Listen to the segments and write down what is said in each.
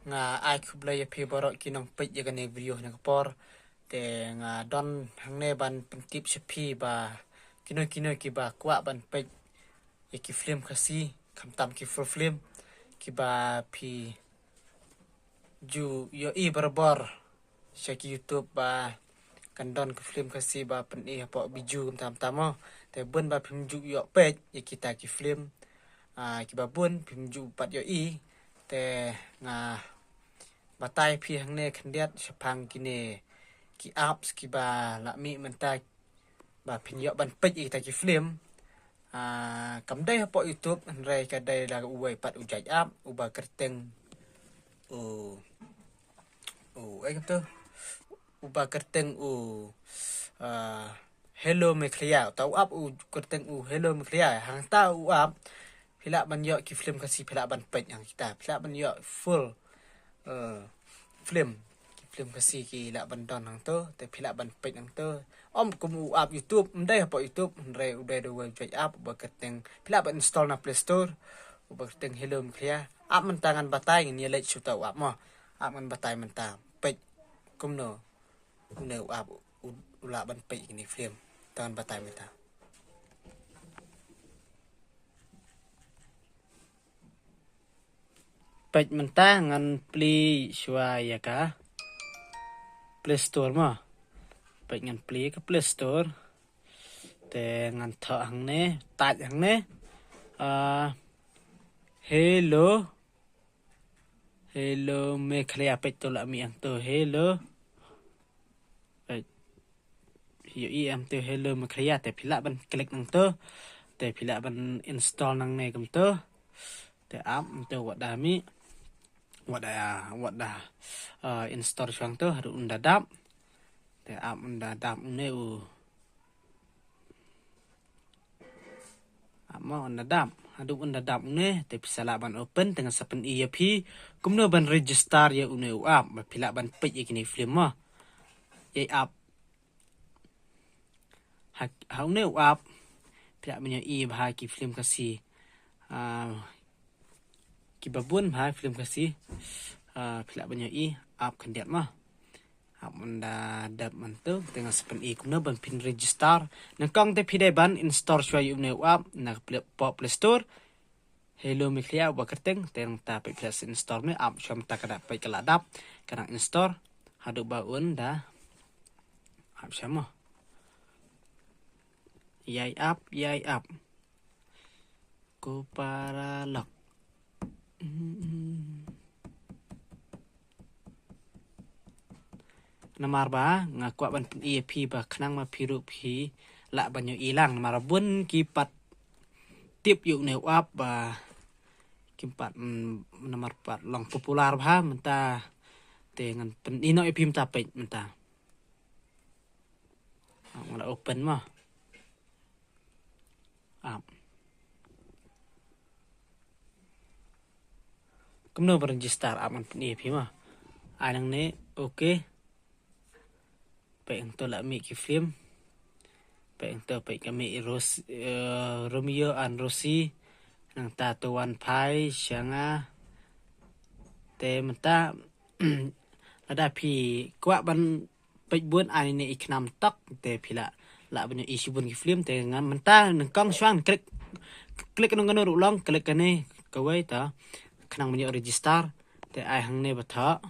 nga ai khublay phi borok kinong pej ya gane video na kapor te nga don hangne ban pentip sephi ba kino ki ba kwa ban pej ya ki film khasi khamtam ki full film ki ba phi ju yo I barbar shaki YouTube ba kandon ke film khasi ba pen I po biju tam mo te bun ba phim ju yo pej ya kita ki film ki ba bun phim ju pat yo I te nga batai phi hangne khandiat sapang kine ki apps ki ba la mi mentai ba phin yo ban pej I ta ki film kam dai po YouTube rai ka dai la uai pat ujai app uba kerteng ai kata uba kerteng hello meklia tau app kerteng hello meklia hang tau app phila ban yo ki film kasi phila ban pej hang kita phila ban yo full film kasi ki la ban don hang to te phila ban pej hang to om kum app YouTube mdai po YouTube rai udai do web app uba kerteng phila ban install na Play Store uba kerteng hello meklia app mentangan batai ni lek su tau app mo app man batai menta pej kum no app ula ban pej ni film tangan batai menta pej menta ngan play shwa ya ka Play Store mo pej ngan play ka Play Store te ngan tha hang ne tat hang ne hello me khlia pej to la mi ang to hello yo I am to hello me khlia te phila ban click nang to te phila ban install nang ne kam to te app to wada mi wada install swang to haru unda dap te app unda dap ne amma unda dap hadu unda dap ne te pisala ban open dengan sapen EAP kumno ban register ya une app ba phila ban pej ikini film ma ye app hau ne app phila ban E bha ki film kasi ki babun bha film kasi phila ban I app kandiat ma app unda dap man tu dengan sapen E kumno ban pin register nang kang te phide ban install shwa une app na Play Store hello miklia ba kerteng teng ta pe plus install me app shom ta kada pe kala dap kana install hadu ba unda app shamo yai app ko para lock namar ba ngakwa ban EAP ba khnang ma phiru phi la ban yo ilang namar bun ki pat tip yu ne app ba kimpat nomor 4 long popular bha menta dengan pen ino ipim tapet menta ngala open ma app kumno register app man pen ipim ma anang ne okay pe ang to la mi ki film pe ang to pe kami Romeo and Rosie nang tatuan pai sianga te menta ada pi kwa ban pej bun ai ne iknam tak te phila la ban isi bun ki film te ngam menta nang kang swang klik nang ngono long klik kane kawai ta khnang ban register te ai hang ne batha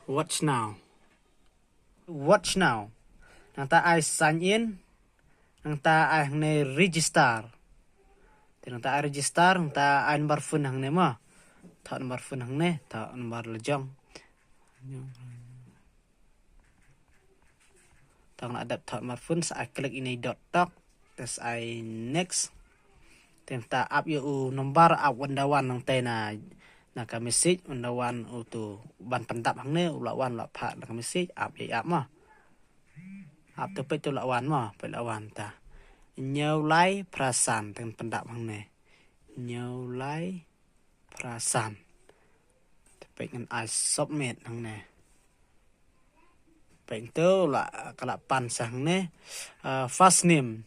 watch now nang ta ai sign in nang ta ai hang ne register nang ta register nang ta number phone hang ne ma tha number phone hang ne tha number lejong tang na adapt tha number phone sa klik ini dot talk tes I next tem ta up yo number up wandawan nang te na ka message wandawan tu ban pendap hang ne ula wan la pha na ka message up ye up ma up tu pe tu la wan ma pe la wan ta nhau lai prasan dengan pendap hang ne nhau lai prasan pe ngan I submit hang ne pe tu la kala pan sang ne first name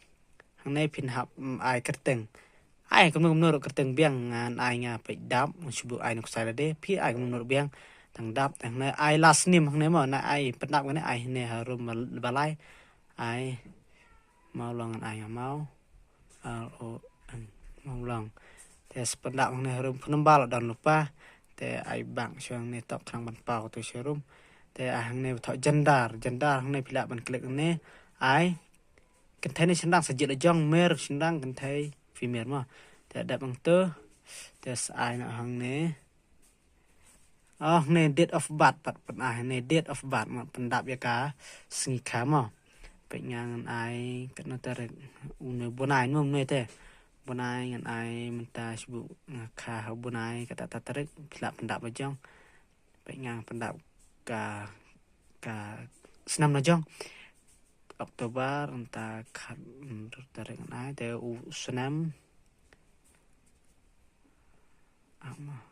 hang ne pin hap I kerteng ai cũng nung nuru kerteng biang ngan ai nga pe dap shubu ai nok sai de pi ai cũng nuru biang tang dap tang na ai last nim hang ne mo na ai pendap ne ai ne harum balai ai mau long ai mau o mau long te pendap hang ne harum penembal dan lupa te ai bang syang ne tok khang ban pau tu serum te hang ne thọ jandar hang ne pila ban klik ne ai kan thai ne sendang sajit la jong mer sendang kan thai female ma te dap bang tu te ai na hang ne ne date of birth pat pan ai ne date of birth ma pendap ya ka singi kha ma pe ngang ai kan na tar une bonai no ne te bonai ngan ai menta sibu kha bonai kata tarik pila pendap ba jong pe ngang pendap ka senam na jong Oktober entah kan tarik ngan ai te u senam ama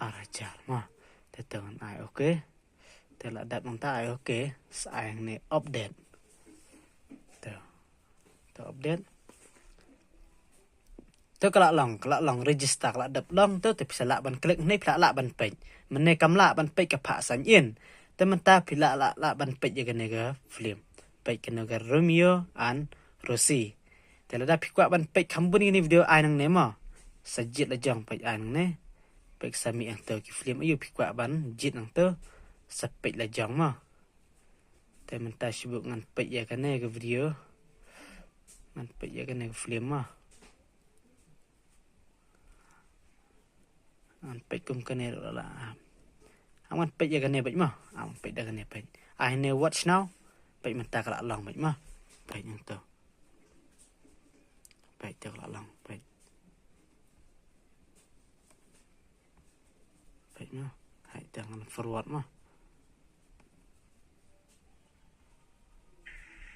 arajar ma te tangan ai okay te la dat mong ta ai okay sai ne update te update te kala long register kala dap long te bisa la ban klik nei pla la ban pej men ne kam la ban pej ka pha san yen te men ta pila la ban pej ya ne ga film pej ke ne ga Romeo and Rosie te la da phikwa ban pej khambun ni video ai nang ne ma sajit la jong pej ai nang ne pek sami ang tau ki film ayu phikwa ban jit ang tau sapek la jong ma te menta sibuk ngan pek ya kan ke video ngan pek ya kan ke film ma ngan pek kum kan la aman pek ya kan pek ma am pek da kan pek I ne watch now pek menta kala long pek ma pek yang tau pek tak la long pek no hai jangan forward mah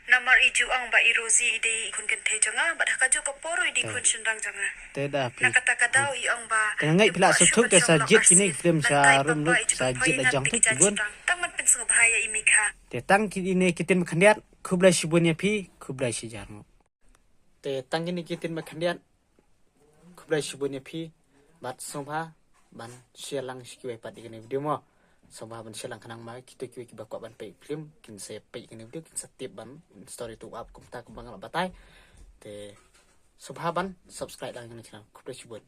Namar iju ang ba irozi ide ikun kente jonga ba dhaka jo kaporo idi kun shendang jonga teda nakata kadau i ang ba ngai pila sutuk te sajit kini film sarum lu sajit la jong tu bun tang man pen sung bahaya imikha te tang kini kitin makhandiat khubla shibunya phi khubla shijar mo te tang kini kitin makhandiat khubla shibunya phi bat songha ban share lang sikiwe pat ikene video mo songha ban share lang kanang ma kita kiwe ki bakwa ban pe film kin se pe ikene video kin setip ban story tu up kumta kumbang la batai te songha ban subscribe lang ikene channel khubla shibun